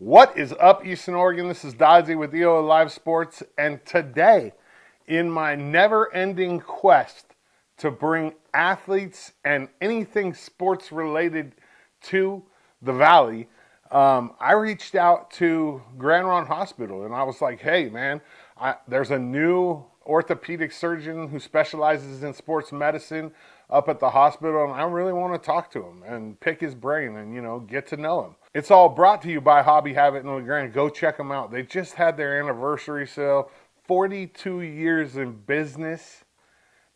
What is up, Eastern Oregon? This is Dodzy with EOAlive Sports, and today, in my never-ending quest to bring athletes and anything sports-related to the Valley, I reached out to Grand Ronde Hospital, and I was like, hey, man, there's a new orthopedic surgeon who specializes in sports medicine up at the hospital, and I really want to talk to him and pick his brain and, get to know him. It's all brought to you by Hobby Habit in LeGrand. Go check them out. They just had their anniversary sale, 42 years in business.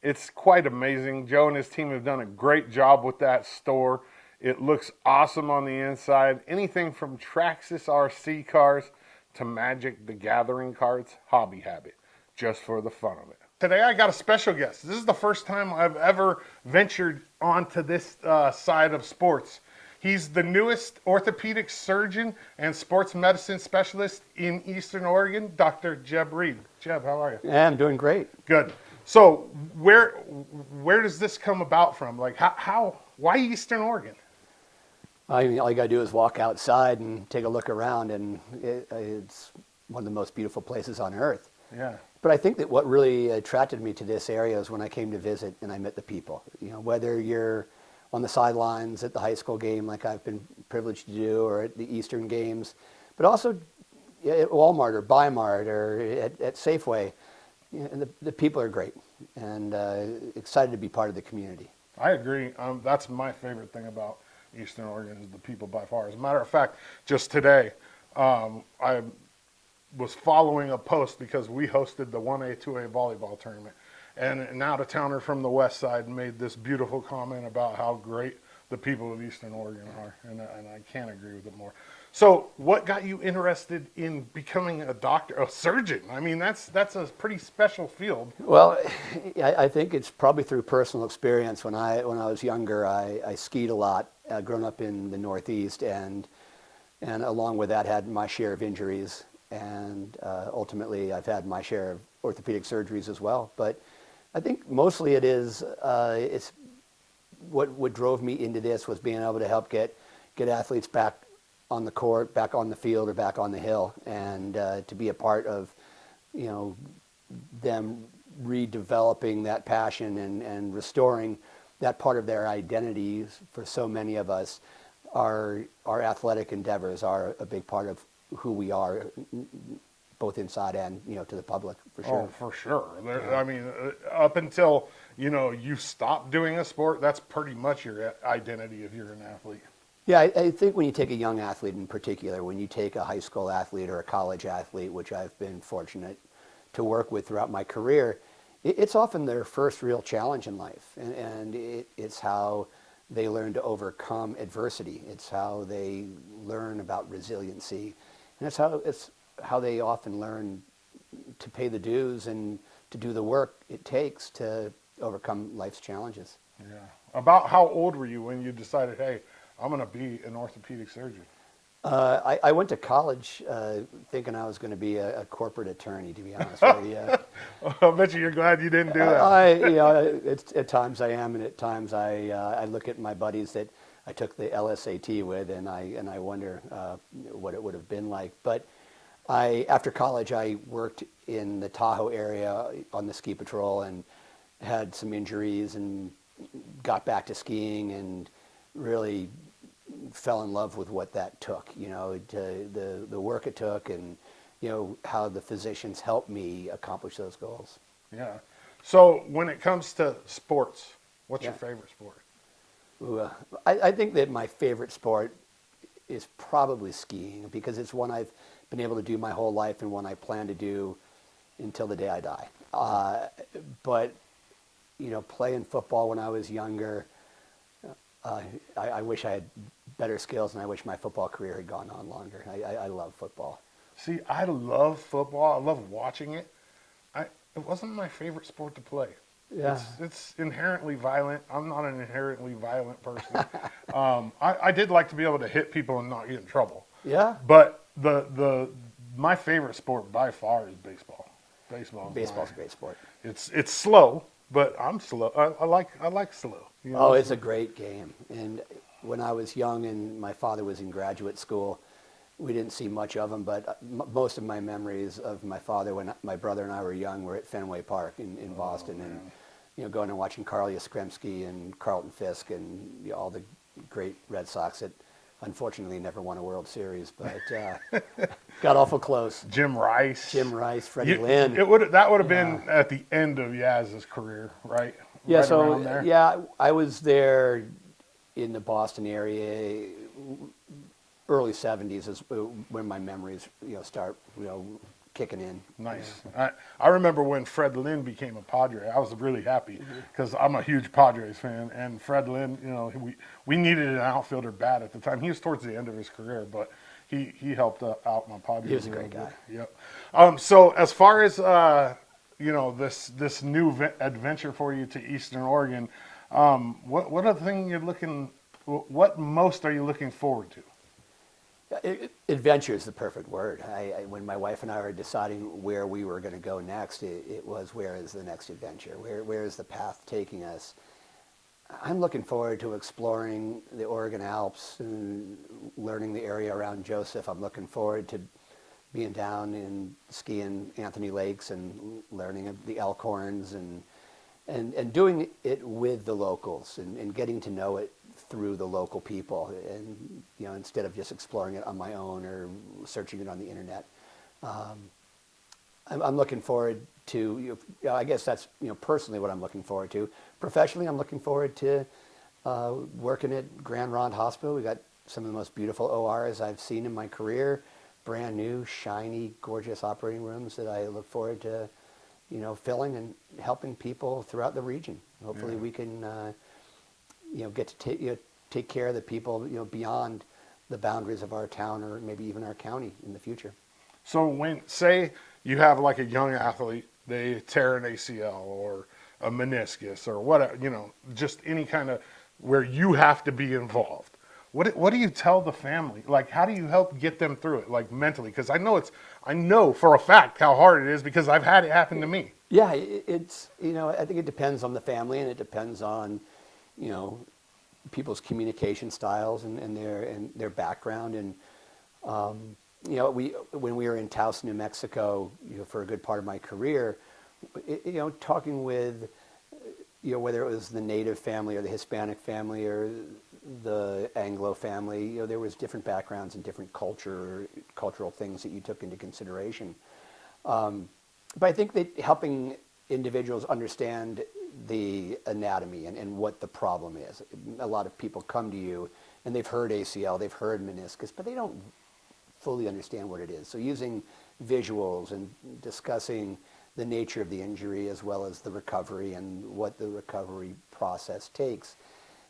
It's quite amazing. Joe and his team have done a great job with that store. It looks awesome on the inside. Anything from Traxxas RC cars to Magic the Gathering cards, Hobby Habit, just for the fun of it. Today I got a special guest. This is the first time I've ever ventured onto this side of sports. He's the newest orthopedic surgeon and sports medicine specialist in Eastern Oregon, Dr. Jeb Reid. Jeb, how are you? Yeah, I'm doing great. Good. So where does this come about from? Like why Eastern Oregon? I mean, all you got to do is walk outside and take a look around, and it's one of the most beautiful places on earth. Yeah. But I think that what really attracted me to this area is when I came to visit and I met the people. Whether you're on the sidelines at the high school game like I've been privileged to do, or at the Eastern games, but also at Walmart or Bi-Mart or at Safeway, and the people are great and excited to be part of the community. I agree. That's my favorite thing about Eastern Oregon is the people by far. As a matter of fact, just today, I was following a post because we hosted the 1A, 2A volleyball tournament. And an out-of-towner from the west side made this beautiful comment about how great the people of Eastern Oregon are. And I can't agree with it more. So what got you interested in becoming a doctor, a surgeon? I mean, that's a pretty special field. Well, I think it's probably through personal experience. When I was younger, I skied a lot, grown up in the Northeast, and along with that had my share of injuries. And ultimately, I've had my share of orthopedic surgeries as well. But I think mostly it's what drove me into this was being able to help get athletes back on the court, back on the field, or back on the hill, and to be a part of, them redeveloping that passion and restoring that part of their identities. For so many of us, our athletic endeavors are a big part of who we are, both inside and to the public, for sure. Oh, for sure. I mean, up until you stop doing a sport, that's pretty much your identity if you're an athlete. Yeah, I think when you take a young athlete in particular, when you take a high school athlete or a college athlete, which I've been fortunate to work with throughout my career, it's often their first real challenge in life, and it's how they learn to overcome adversity. It's how they learn about resiliency. And it's how they often learn to pay the dues and to do the work it takes to overcome life's challenges. Yeah. About how old were you when you decided, hey, I'm going to be an orthopedic surgeon? I went to college thinking I was going to be a corporate attorney, to be honest with you. I bet you're glad you didn't do that. At times I am, and at times I look at my buddies that I took the LSAT with, and I wonder what it would have been like. But after college, I worked in the Tahoe area on the ski patrol and had some injuries and got back to skiing and really fell in love with what that took, the work it took, and how the physicians helped me accomplish those goals. Yeah. So when it comes to sports, what's your favorite sport? I think that my favorite sport is probably skiing, because it's one I've been able to do my whole life and one I plan to do until the day I die. But playing football when I was younger, I wish I had better skills, and I wish my football career had gone on longer. I love football. See, I love football. I love watching it. It wasn't my favorite sport to play. Yeah. It's inherently violent. I'm not an inherently violent person. I did like to be able to hit people and not get in trouble. Yeah. But my favorite sport by far is baseball. Baseball's a great sport. It's slow, but I'm slow. I like slow. Oh, it's a great game. And when I was young and my father was in graduate school, we didn't see much of him, but most of my memories of my father when my brother and I were young were at Fenway Park in Boston, man. and going and watching Carl Yastrzemski and Carlton Fisk and all the great Red Sox that unfortunately never won a World Series, but got awful close. Jim Rice, Freddie Lynn. That would have been at the end of Yaz's career, right? Yeah, right so around there. yeah, I was there in the Boston area. Early 70s is when my memories, start, kicking in. Nice. I remember when Fred Lynn became a Padre. I was really happy because I'm a huge Padres fan, and Fred Lynn, we needed an outfielder bad at the time. He was towards the end of his career, but he helped out my Padres. He was a great guy. Yep. So as far as this new adventure for you to Eastern Oregon, what are the things you're looking? What most are you looking forward to? Adventure is the perfect word. When my wife and I were deciding where we were going to go next, it was, where is the next adventure? Where is the path taking us? I'm looking forward to exploring the Oregon Alps and learning the area around Joseph. I'm looking forward to being down and skiing Anthony Lakes and learning the Elkhorns and doing it with the locals and getting to know it through the local people, and instead of just exploring it on my own or searching it on the internet. I'm looking forward to, I guess that's personally what I'm looking forward to. Professionally, I'm looking forward to working at Grand Ronde Hospital. We got some of the most beautiful ORs I've seen in my career, brand new, shiny, gorgeous operating rooms that I look forward to filling and helping people throughout the region. Hopefully we can get to take care of the people beyond the boundaries of our town or maybe even our county in the future. So when, say you have like a young athlete, they tear an ACL or a meniscus or whatever, just any kind of where you have to be involved. What do you tell the family? Like, how do you help get them through it, like mentally? Because I know for a fact how hard it is because I've had it happen to me. Yeah, it's I think it depends on the family and it depends on people's communication styles and their background. And when we were in Taos, New Mexico, for a good part of my career, talking with whether it was the Native family or the Hispanic family or the Anglo family, there was different backgrounds and different cultural things that you took into consideration. But I think that helping individuals understand the anatomy and what the problem is. A lot of people come to you and they've heard ACL, they've heard meniscus, but they don't fully understand what it is. So using visuals and discussing the nature of the injury as well as the recovery and what the recovery process takes,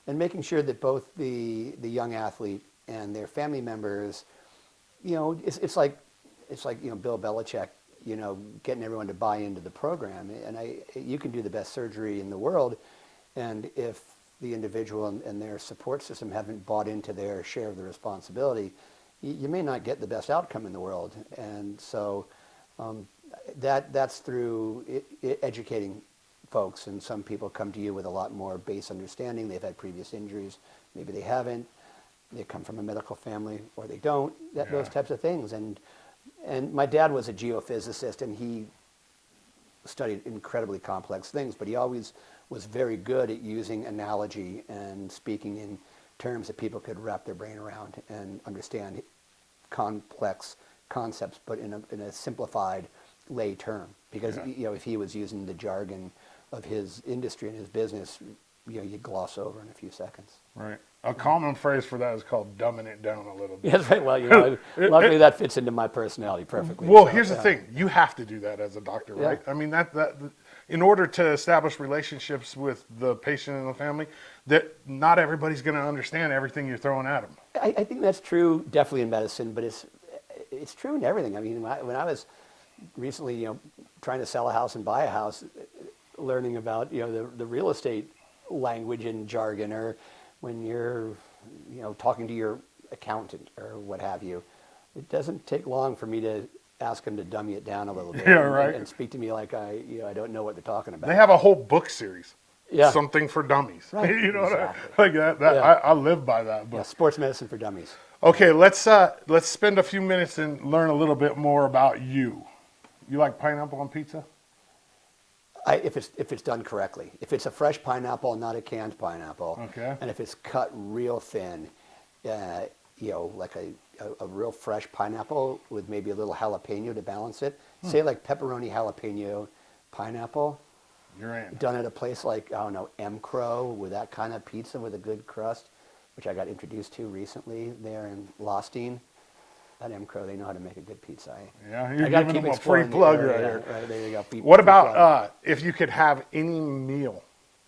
and making sure that both the young athlete and their family members, it's like Bill Belichick, getting everyone to buy into the program. And you can do the best surgery in the world, and if the individual and their support system haven't bought into their share of the responsibility, you may not get the best outcome in the world. And so that's through educating folks. And some people come to you with a lot more base understanding. They've had previous injuries, maybe they haven't. They come from a medical family or they don't. Those types of things. And my dad was a geophysicist, and he studied incredibly complex things, but he always was very good at using analogy and speaking in terms that people could wrap their brain around and understand complex concepts, but in a simplified lay term. Because if he was using the jargon of his industry and his business, you gloss over in a few seconds. Right. A common phrase for that is called dumbing it down a little bit. Yes, right. Well, luckily that fits into my personality perfectly. Well, here's the thing. You have to do that as a doctor, right? Yeah. I mean, that in order to establish relationships with the patient and the family, that not everybody's going to understand everything you're throwing at them. I think that's true definitely in medicine, but it's true in everything. I mean, when I was recently, trying to sell a house and buy a house, learning about, the real estate language and jargon, or when you're, talking to your accountant or what have you, it doesn't take long for me to ask them to dummy it down a little bit. Yeah, right. And speak to me like I don't know what they're talking about. They have a whole book series. Yeah. Something for dummies. Right. You know Exactly. like that. Yeah. I live by that. But sports medicine for dummies. Okay, let's spend a few minutes and learn a little bit more about you. You like pineapple on pizza? If it's done correctly, if it's a fresh pineapple, not a canned pineapple, Okay. and if it's cut real thin, like a real fresh pineapple with maybe a little jalapeno to balance it. Say like pepperoni jalapeno pineapple, You're in. done at a place like, I don't know, M. Crow with that kind of pizza with a good crust, which I got introduced to recently there in Lostine. That M. Crow, they know how to make a good pizza. Yeah, you're I gotta giving keep them a free exploring the plug area. right here. Right, there you go. What Free plug. about if you could have any meal?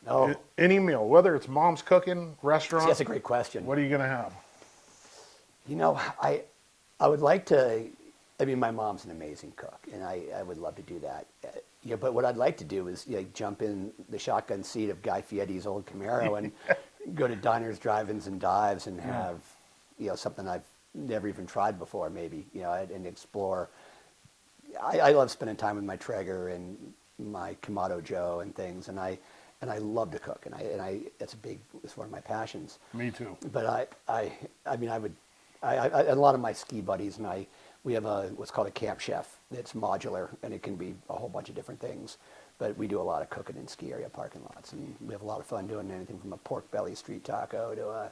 Oh. Any meal, whether it's mom's cooking, See, restaurant. that's a great question. What are you gonna have? You know, I would like to. I mean, my mom's an amazing cook, and I would love to do that. But what I'd like to do is jump in the shotgun seat of Guy Fieri's old Camaro and go to diners, drive-ins, and dives and have something I've never even tried before, maybe and explore. I love spending time with my Traeger and my Kamado Joe and things, and I love to cook, and I it's one of my passions. Me too. But I mean, a lot of my ski buddies and we have what's called a camp chef. It's modular, and it can be a whole bunch of different things. But we do a lot of cooking in ski area parking lots, and we have a lot of fun doing anything from a pork belly street taco to a,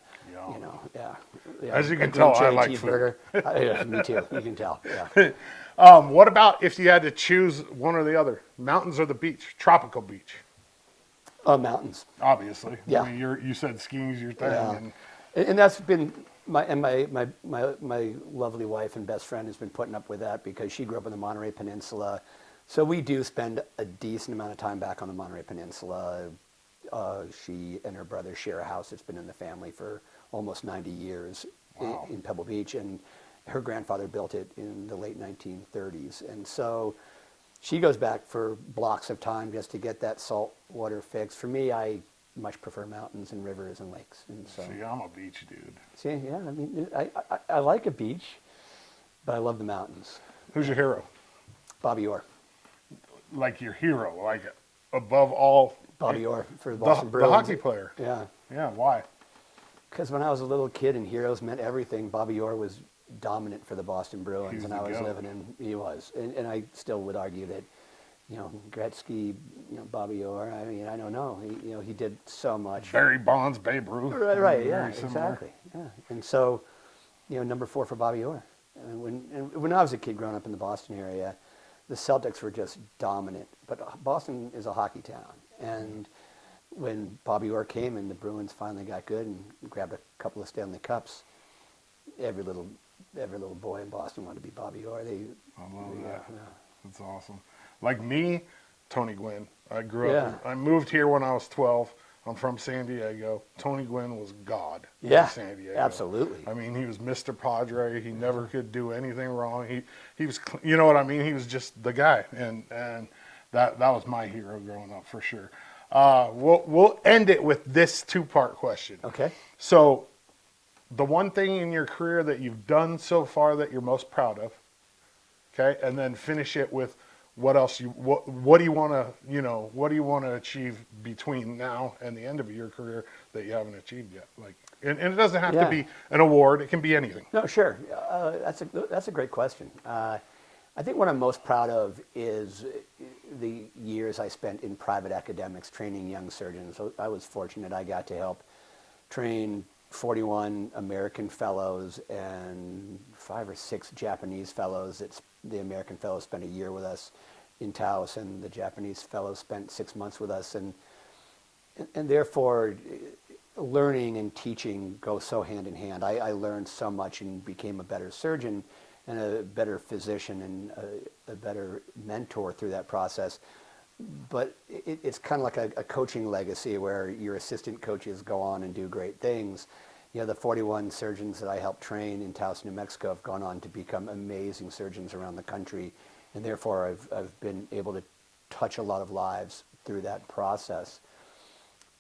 As you can a tell, grilled I chili like cheeseburger. Yeah, me too. You can tell. Yeah. What about if you had to choose one or the other, mountains or the beach? Tropical beach, Mountains. obviously. Yeah. I mean, you said skiing's your thing. Yeah. And And that's been my lovely wife and best friend has been putting up with that because she grew up on the Monterey Peninsula. So we do spend a decent amount of time back on the Monterey Peninsula. She and her brother share a house that's been in the family for almost 90 years in Pebble Beach, and her grandfather built it in the late 1930s. And so she goes back for blocks of time just to get that salt water fix. For me, I much prefer mountains and rivers and lakes. And so, see, I'm a beach dude. see, yeah, I mean, I like a beach, but I love the mountains. Who's your hero? Bobby Orr. Like your hero, like above all. Bobby Orr for the Boston The Bruins. hockey player. Yeah. Yeah, why? Because when I was a little kid and heroes meant everything, Bobby Orr was dominant for the Boston Bruins, He was and the I was goat. living in. He was, and I still would argue that, Gretzky, Bobby Orr. I mean, I don't know. He did so much. Barry Bonds, Babe Ruth. Right. Yeah. Very similar. Exactly. Yeah. And so, number 4 for Bobby Orr. And when I was a kid growing up in the Boston area, the Celtics were just dominant. But Boston is a hockey town, and when Bobby Orr came and the Bruins finally got good and grabbed a couple of Stanley Cups, every little boy in Boston wanted to be Bobby Orr. I love that. That's awesome. Like me, Tony Gwynn. I grew up. I moved here when I was 12. I'm from San Diego. Tony Gwynn was God in San Diego. Absolutely. I mean, he was Mr. Padre. He never could do anything wrong. He was, you know what I mean? He was just the guy, and that was my hero growing up for sure. We'll end it with this 2-part question. Okay. So, the one thing in your career that you've done so far that you're most proud of, okay, and then finish it with what else what do you want to achieve between now and the end of your career that you haven't achieved yet? Like, and it doesn't have to be an award; it can be anything. No, sure. That's a great question. I think what I'm most proud of is the years I spent in private academics training young surgeons. So I was fortunate; I got to help train 41 American fellows and 5 or 6 Japanese fellows. The American fellows spent a year with us in Taos, and the Japanese fellows spent 6 months with us. And therefore, learning and teaching go so hand in hand. I learned so much and became a better surgeon and a better physician and a better mentor through that process. But it's kind of like a coaching legacy where your assistant coaches go on and do great things. The 41 surgeons that I helped train in Taos, New Mexico have gone on to become amazing surgeons around the country. And therefore, I've been able to touch a lot of lives through that process.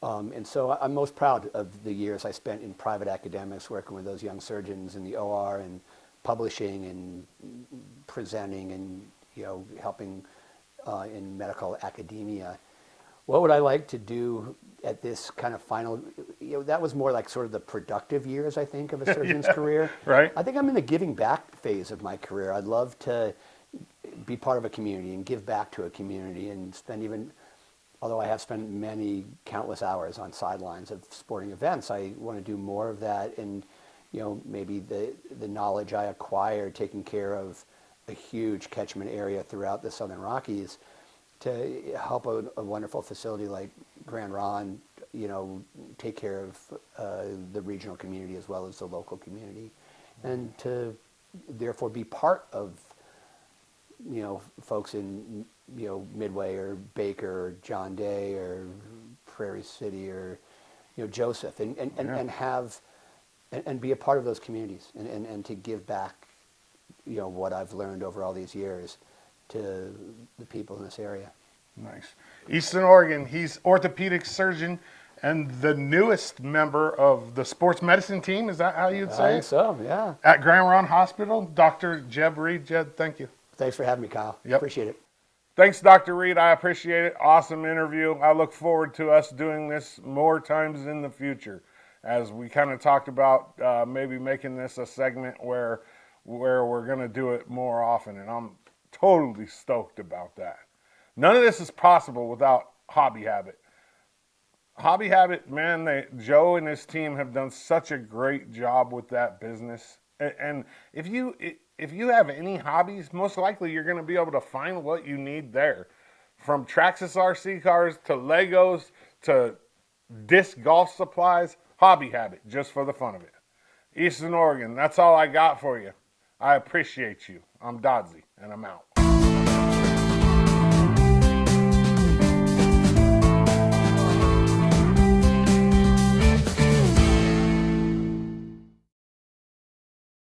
And so I'm most proud of the years I spent in private academics working with those young surgeons in the OR and publishing and presenting and helping in medical academia. What would I like to do at this kind of final? That was more like sort of the productive years, I think, of a surgeon's career. Right. I think I'm in the giving back phase of my career. I'd love to be part of a community and give back to a community and spend even, although I have spent many countless hours on sidelines of sporting events, I want to do more of that. And maybe the knowledge I acquired taking care of a huge catchment area throughout the Southern Rockies to help a wonderful facility like Grand Ron, take care of the regional community as well as the local community, and to therefore be part of folks in Midway or Baker or John Day or Prairie City or Joseph, and have and be a part of those communities and to give back what I've learned over all these years to the people in this area. Nice. Eastern Oregon, he's orthopedic surgeon and the newest member of the sports medicine team. Is that how you'd say I it? think so, yeah. At Grand Ron Hospital, Dr. Jeb Reid. Jeb, thank you. Thanks for having me, Kyle. Yep. Appreciate it. Thanks, Dr. Reid. I appreciate it. Awesome interview. I look forward to us doing this more times in the future. As we kind of talked about maybe making this a segment where we're going to do it more often, and I'm totally stoked about that. None of this is possible without Hobby Habit. Hobby Habit, man, Joe and his team have done such a great job with that business. And if you have any hobbies, most likely you're going to be able to find what you need there. From Traxxas RC cars to Legos to disc golf supplies, Hobby Habit, just for the fun of it. Eastern Oregon, that's all I got for you. I appreciate you. I'm Dodsey, and I'm out.